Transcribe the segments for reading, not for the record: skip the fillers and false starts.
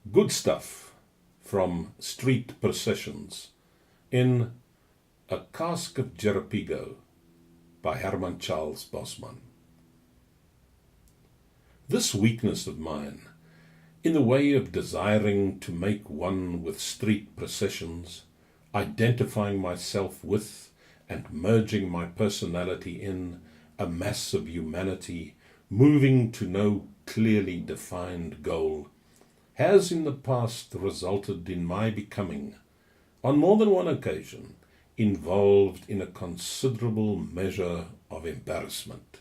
Good stuff from Street Processions in A Cask of Jeripigo by Herman Charles Bosman. This weakness of mine, in the way of desiring to make one with street processions, identifying myself with and merging my personality in a mass of humanity, moving to no clearly defined goal, has in the past resulted in my becoming, on more than one occasion, involved in a considerable measure of embarrassment.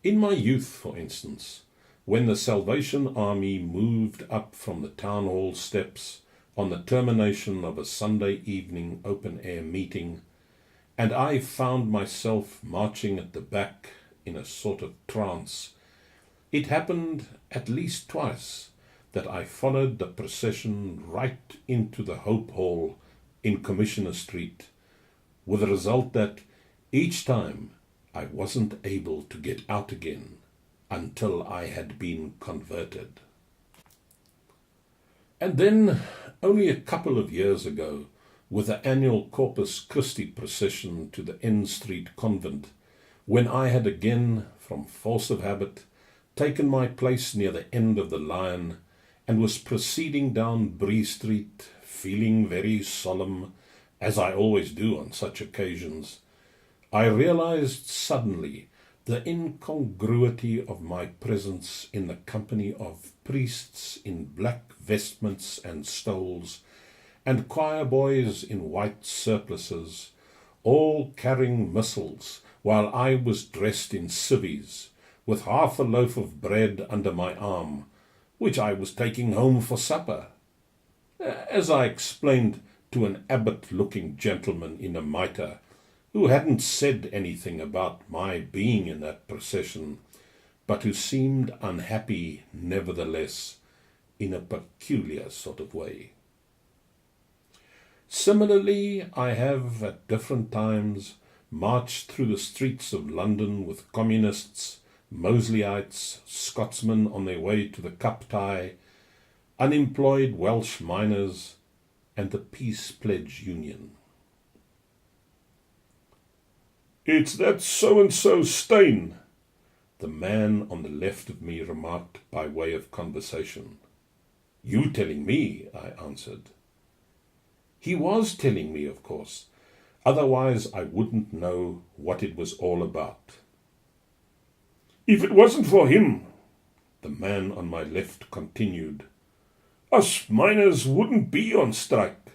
In my youth, for instance, when the Salvation Army moved up from the town hall steps on the termination of a Sunday evening open-air meeting, and I found myself marching at the back in a sort of trance, it happened at least twice that I followed the procession right into the Hope Hall in Commissioner Street, with the result that each time I wasn't able to get out again until I had been converted. And then, only a couple of years ago, with the annual Corpus Christi procession to the N Street Convent, when I had again, from force of habit, taken my place near the end of the line and was proceeding down Bree Street, feeling very solemn, as I always do on such occasions, I realized suddenly the incongruity of my presence in the company of priests in black vestments and stoles, and choir boys in white surplices, all carrying missals, while I was dressed in civvies, with half a loaf of bread under my arm, which I was taking home for supper. As I explained to an abbot-looking gentleman in a mitre, who hadn't said anything about my being in that procession, but who seemed unhappy nevertheless, in a peculiar sort of way. Similarly, I have at different times marched through the streets of London with communists, Mosleyites, Scotsmen on their way to the Cup Tie, unemployed Welsh miners, and the Peace Pledge Union. "It's that so-and-so Steyn," the man on the left of me remarked by way of conversation. "You telling me," I answered. He was telling me, of course, otherwise I wouldn't know what it was all about. "If it wasn't for him," the man on my left continued, "us miners wouldn't be on strike."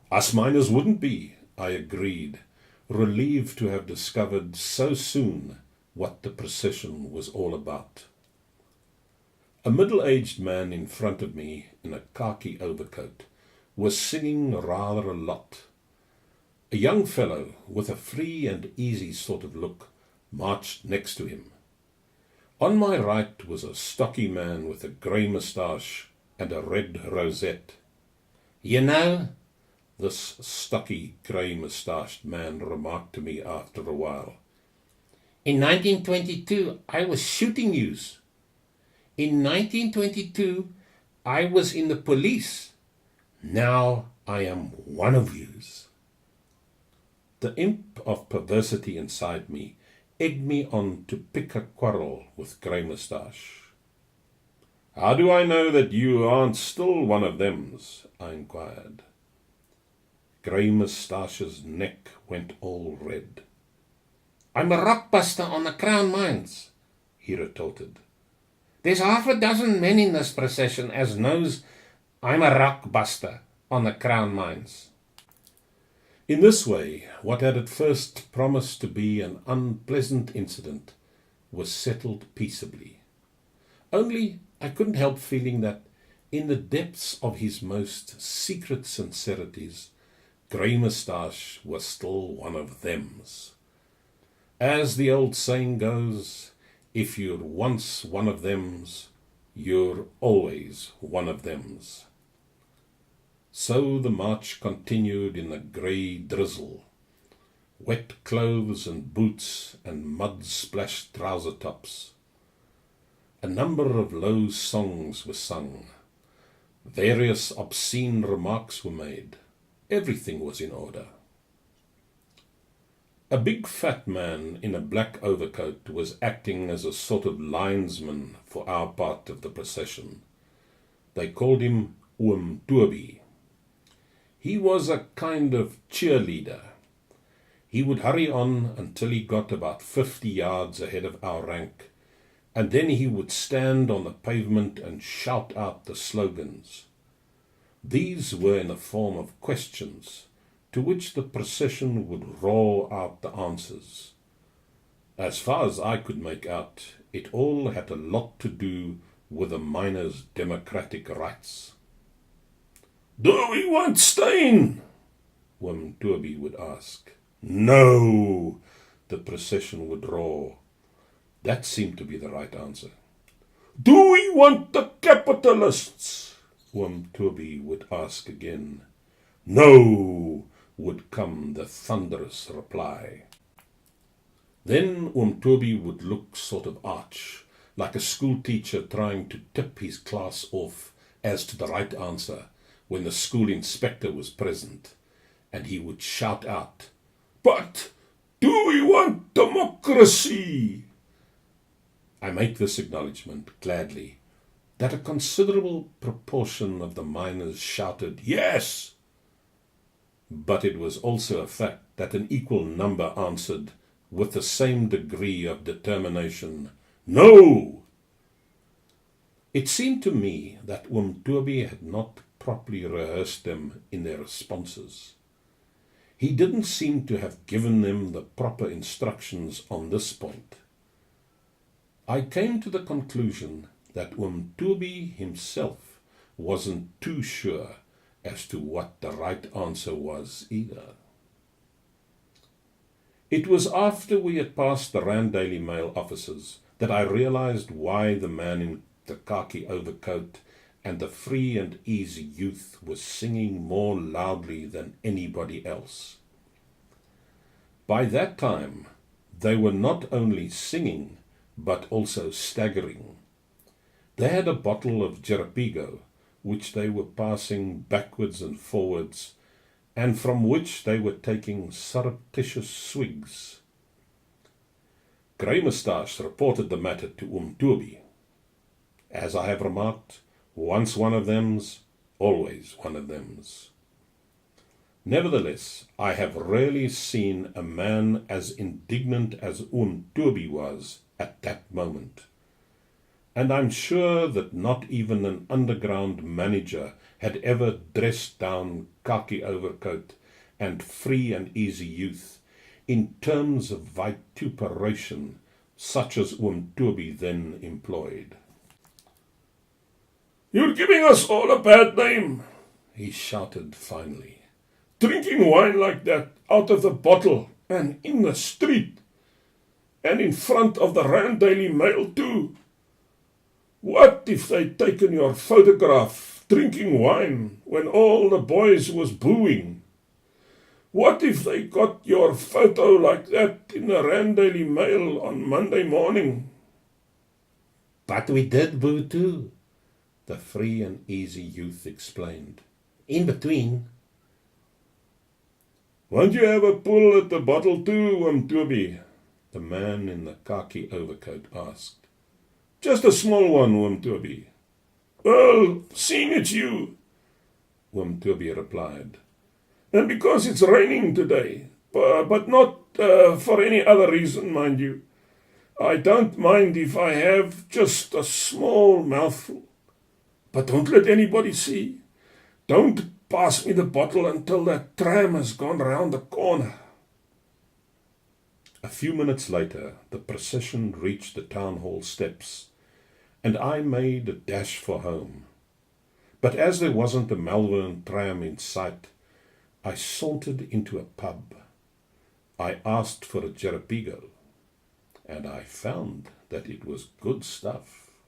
"Us miners wouldn't be," I agreed, relieved to have discovered so soon what the procession was all about. A middle-aged man in front of me, in a khaki overcoat, was singing rather a lot. A young fellow, with a free and easy sort of look, marched next to him. On my right was a stocky man with a grey moustache and a red rosette. "You know," this stocky, grey-moustached man remarked to me after a while, "in 1922 I was shooting yous. In 1922 I was in the police. Now I am one of yous." The imp of perversity inside me egged me on to pick a quarrel with Grey Moustache. "How do I know that you aren't still one of thems?" I inquired. Grey Moustache's neck went all red. "I'm a rockbuster on the Crown Mines," he retorted. "There's half a dozen men in this procession as knows I'm a rockbuster on the Crown Mines." In this way, what had at first promised to be an unpleasant incident was settled peaceably. Only I couldn't help feeling that, in the depths of his most secret sincerities, Grey Moustache was still one of thems. As the old saying goes, if you're once one of thems, you're always one of thems. So the march continued in the grey drizzle, wet clothes and boots and mud-splashed trouser tops. A number of low songs were sung. Various obscene remarks were made. Everything was in order. A big fat man in a black overcoat was acting as a sort of linesman for our part of the procession. They called him Oom Toby. He was a kind of cheerleader. He would hurry on until he got about 50 yards ahead of our rank, and then he would stand on the pavement and shout out the slogans. These were in the form of questions, to which the procession would roar out the answers. As far as I could make out, it all had a lot to do with the miners' democratic rights. "Do we want Steyn?" Oom Toby would ask. "No," the procession would roar. That seemed to be the right answer. "Do we want the capitalists?" Oom Toby would ask again. "No," would come the thunderous reply. Then Oom Toby would look sort of arch, like a school teacher trying to tip his class off as to the right answer when the school inspector was present, and he would shout out, "But do we want democracy?" I make this acknowledgement gladly, that a considerable proportion of the miners shouted "Yes!" But it was also a fact that an equal number answered, with the same degree of determination, "No!" It seemed to me that Oom Toby had not properly rehearsed them in their responses. He didn't seem to have given them the proper instructions on this point. I came to the conclusion that Oom Toby himself wasn't too sure as to what the right answer was either. It was after we had passed the Rand Daily Mail offices that I realized why the man in the khaki overcoat and the free and easy youth was singing more loudly than anybody else. By that time, they were not only singing, but also staggering. They had a bottle of Jarapigo, which they were passing backwards and forwards, and from which they were taking surreptitious swigs. Grey Moustache reported the matter to Oom Toby. As I have remarked, once one of them's, always one of them's. Nevertheless, I have rarely seen a man as indignant as Oom Toby was at that moment. And I'm sure that not even an underground manager had ever dressed down khaki overcoat and free and easy youth in terms of vituperation such as Oom Toby then employed. "You're giving us all a bad name," he shouted finally. "Drinking wine like that out of the bottle and in the street, and in front of the Rand Daily Mail too. What if they'd taken your photograph drinking wine when all the boys was booing? What if they got your photo like that in the Rand Daily Mail on Monday morning?" "But we did boo too," the free and easy youth explained. "In between." "Won't you have a pull at the bottle too, Oom Toby?" the man in the khaki overcoat asked. "Just a small one, Oom Toby." "Well, seeing it's you," Oom Toby replied, "and because it's raining today, but not for any other reason, mind you, I don't mind if I have just a small mouthful. But don't let anybody see. Don't pass me the bottle until that tram has gone round the corner." A few minutes later, the procession reached the town hall steps, and I made a dash for home. But as there wasn't a Malvern tram in sight, I sauntered into a pub. I asked for a Jarapigo, and I found that it was good stuff.